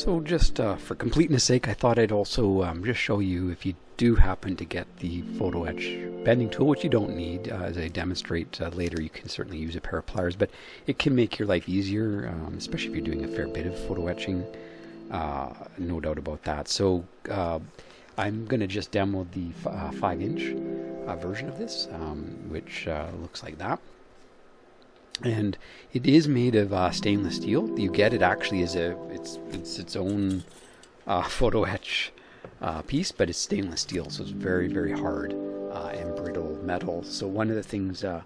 So just for completeness sake, I thought I'd also just show you, if you do happen to get the Photo-etch bending tool, which you don't need, as I demonstrate later, you can certainly use a pair of pliers, but it can make your life easier, especially if you're doing a fair bit of photo etching, no doubt about that. So I'm going to just demo the 5-inch version of this, which looks like that. And it is made of stainless steel. You get it actually as it's its own photo etch piece, but it's stainless steel, so it's very, very hard and brittle metal. So one of the things that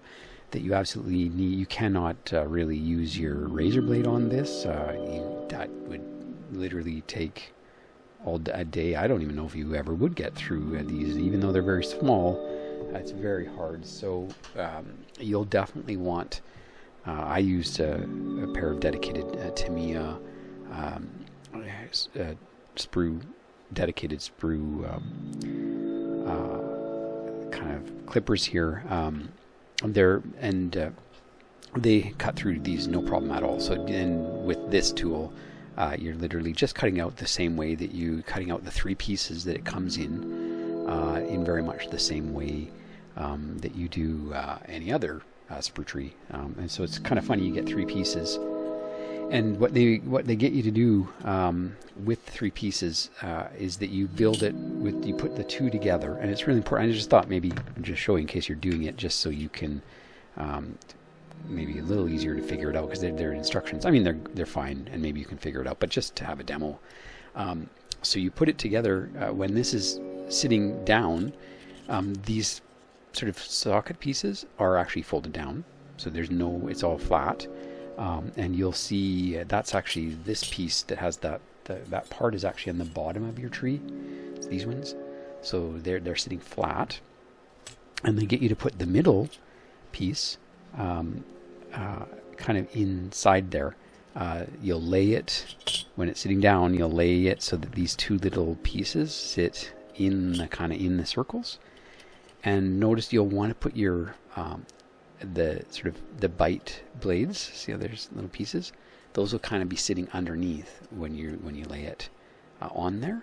you absolutely need, you cannot really use your razor blade on this. That would literally take a day. I don't even know if you ever would get through these, even though they're very small. It's very hard. So you'll definitely want. I used a pair of dedicated Tamiya dedicated sprue kind of clippers here. They cut through these no problem at all. So with this tool, you're literally just cutting out the same way that cutting out the 3 pieces that it comes in very much the same way that you do any other sprue tree, and so it's kind of funny. You get 3 pieces, and what they get you to do with the 3 pieces is that you build it with, you put the 2 together, and it's really important. I just thought maybe just show you in case you're doing it, just so you can maybe a little easier to figure it out, because they're instructions. I mean, they're fine, and maybe you can figure it out, but just to have a demo. So you put it together. When this is sitting down, these sort of socket pieces are actually folded down, so it's all flat, and you'll see that's actually this piece that has that part is actually on the bottom of your tree. It's these ones, so they're sitting flat, and they get you to put the middle piece kind of inside there. You'll lay it when it's sitting down. You'll lay it so that these 2 little pieces sit in the circles. And notice you'll want to put your the bite blades. See how there's little pieces? Those will kind of be sitting underneath when you lay it on there,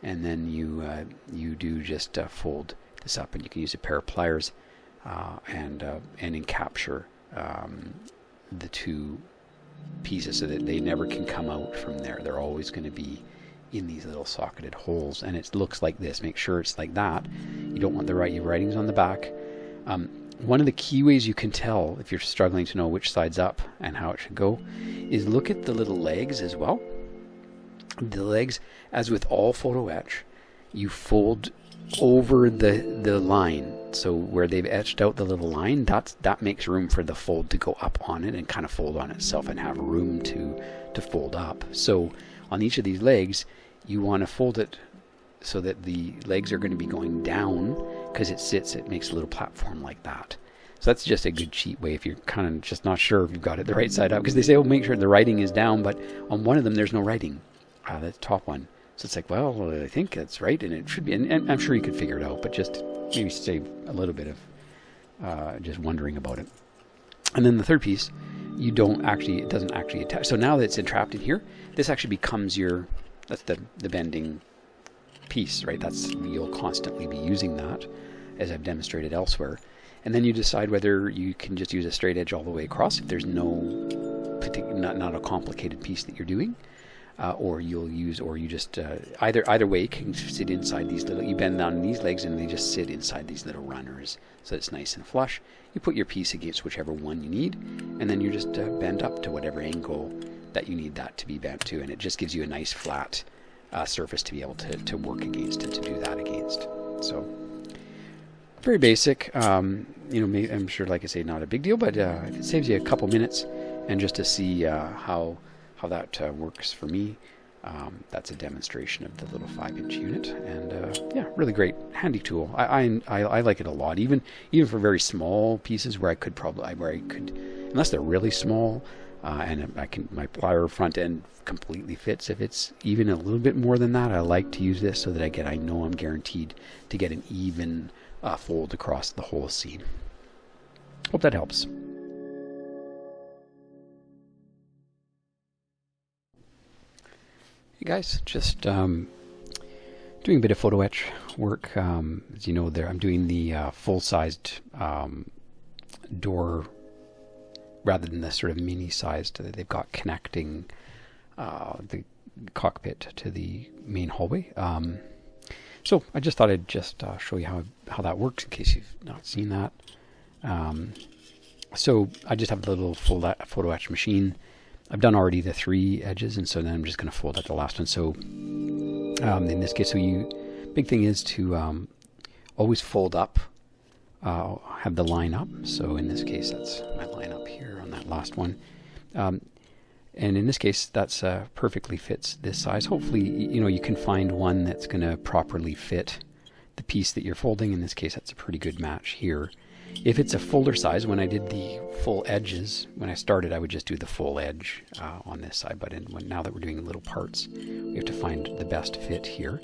and then you do just fold this up, and you can use a pair of pliers and encapture the 2 pieces so that they never can come out from there. They're always going to be in these little socketed holes, and it looks like this. Make sure it's like that. You don't want your writings on the back. One of the key ways you can tell if you're struggling to know which side's up and how it should go is look at the little legs as well. The legs, as with all photo etch, you fold over the line. So where they've etched out the little line, that makes room for the fold to go up on it and kind of fold on itself and have room to fold up. So on each of these legs, you want to fold it so that the legs are going to be going down, because it makes a little platform like that. So that's just a good cheat way if you're kind of just not sure if you've got it the right side up, because they say, oh, make sure the writing is down, but on one of them there's no writing, the top one. So it's like, well, I think that's right, and it should be, and I'm sure you could figure it out, but just maybe save a little bit of just wondering about it. And then the third piece, it doesn't actually attach. So now that it's entrapped in here, this actually becomes that's the bending piece, right? You'll constantly be using that, as I've demonstrated elsewhere. And then you decide whether you can just use a straight edge all the way across if there's no particular, not a complicated piece that you're doing, or you just either way can sit inside these little. You bend down these legs and they just sit inside these little runners, so it's nice and flush. You put your piece against whichever one you need, and then you just bend up to whatever angle that you need that to be bent to, and it just gives you a nice flat surface to be able to work against and to do that against. So very basic. I'm sure, like I say, not a big deal, but if it saves you a couple minutes, and just to see how that works for me, that's a demonstration of the little 5-inch unit, and yeah, really great, handy tool. I like it a lot, even for very small pieces where I could, unless they're really small, and my plier front end completely fits. If it's even a little bit more than that, I like to use this so that I know I'm guaranteed to get an even fold across the whole seam. Hope that helps. Hey guys, just doing a bit of photo etch work. As you know, there I'm doing the full-sized door rather than the sort of mini-sized that they've got connecting the cockpit to the main hallway. So I just thought I'd just show you how that works in case you've not seen that. So I just have a little full photo etch machine. I've done already the 3 edges, and so then I'm just going to fold out the last one. So in this case, big thing is to always fold up, have the line up. So in this case, that's my line up here on that last one. And in this case, that's perfectly fits this size. Hopefully, you can find one that's going to properly fit the piece that you're folding. In this case, that's a pretty good match here. If it's a folder size, when I did the full edges, when I started, I would just do the full edge on this side. But now that we're doing little parts, we have to find the best fit here.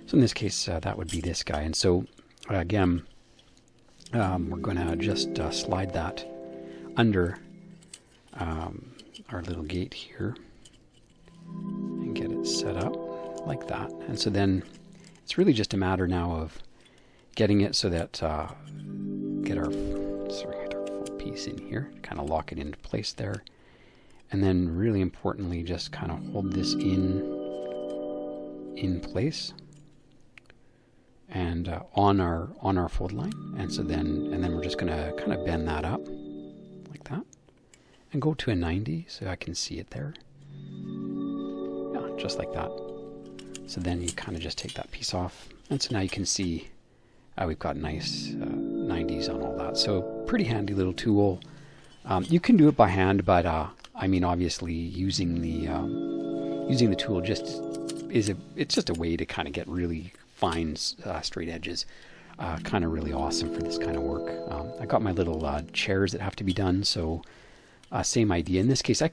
So in this case, that would be this guy. And so again, we're going to just slide that under our little gate here and get it set up like that. And so then it's really just a matter now of getting it so that get our full piece in here, kind of lock it into place there, and then really importantly just kind of hold this in place and on our fold line. And so then we're just going to kind of bend that up like that and go to a 90 so I can see it there. Yeah, just like that. So then you kind of just take that piece off, and so now you can see we've got nice 90s on all that. So pretty handy little tool. You can do it by hand, but I mean, obviously using the tool it's just a way to kind of get really fine straight edges. Kind of really awesome for this kind of work. I got my little chairs that have to be done, so same idea. In this case, I'll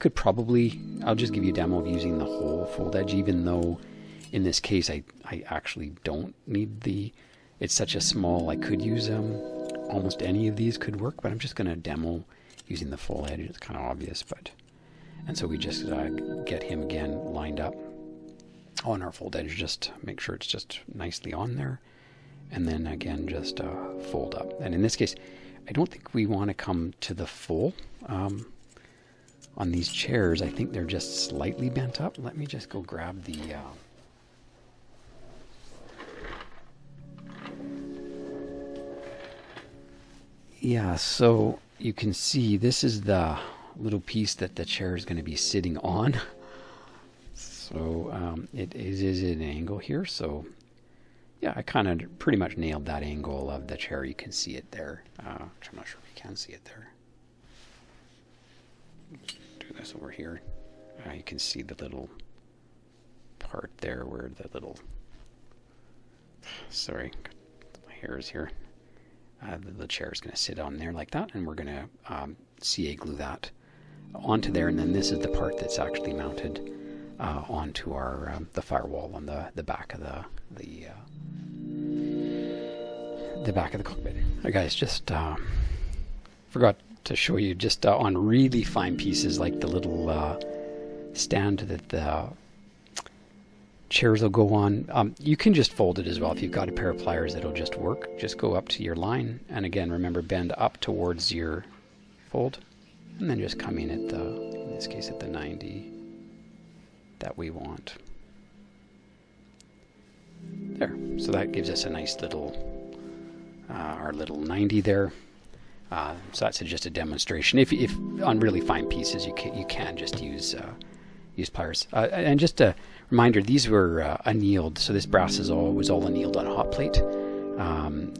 just give you a demo of using the whole fold edge, even though in this case I actually don't need it's such a small, I could use almost any of these could work, but I'm just going to demo using the full edge. It's kind of obvious, and so we just get him again lined up on our fold edge, just make sure it's just nicely on there, and then again just fold up. And in this case, I don't think we want to come to the full on these chairs. I think they're just slightly bent up. Let me just go grab the yeah, so you can see this is the little piece that the chair is going to be sitting on. So it is at an angle here. So yeah, I kind of pretty much nailed that angle of the chair. You can see it there. Which I'm not sure if you can see it there. Do this over here. You can see the little part there where the little... Sorry, my hair is here. The chair is going to sit on there like that, and we're going to CA glue that onto there, and then this is the part that's actually mounted onto our the firewall on the back of the back of the cockpit. Right, guys, just forgot to show you just on really fine pieces like the little stand that the chairs will go on. You can just fold it as well. If you've got a pair of pliers, it'll just work. Just go up to your line, and again, remember, bend up towards your fold, and then just come in at in this case, at the 90 that we want. There. So that gives us a nice little, our little 90 there. So that's just a demonstration. If on really fine pieces, you can just use pliers. And just a reminder, these were annealed, so this brass was all annealed on a hot plate.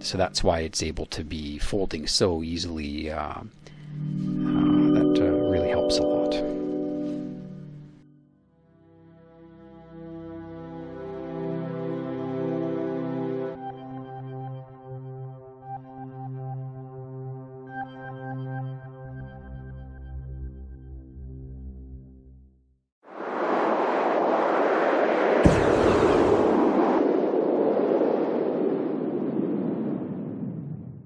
So that's why it's able to be folding so easily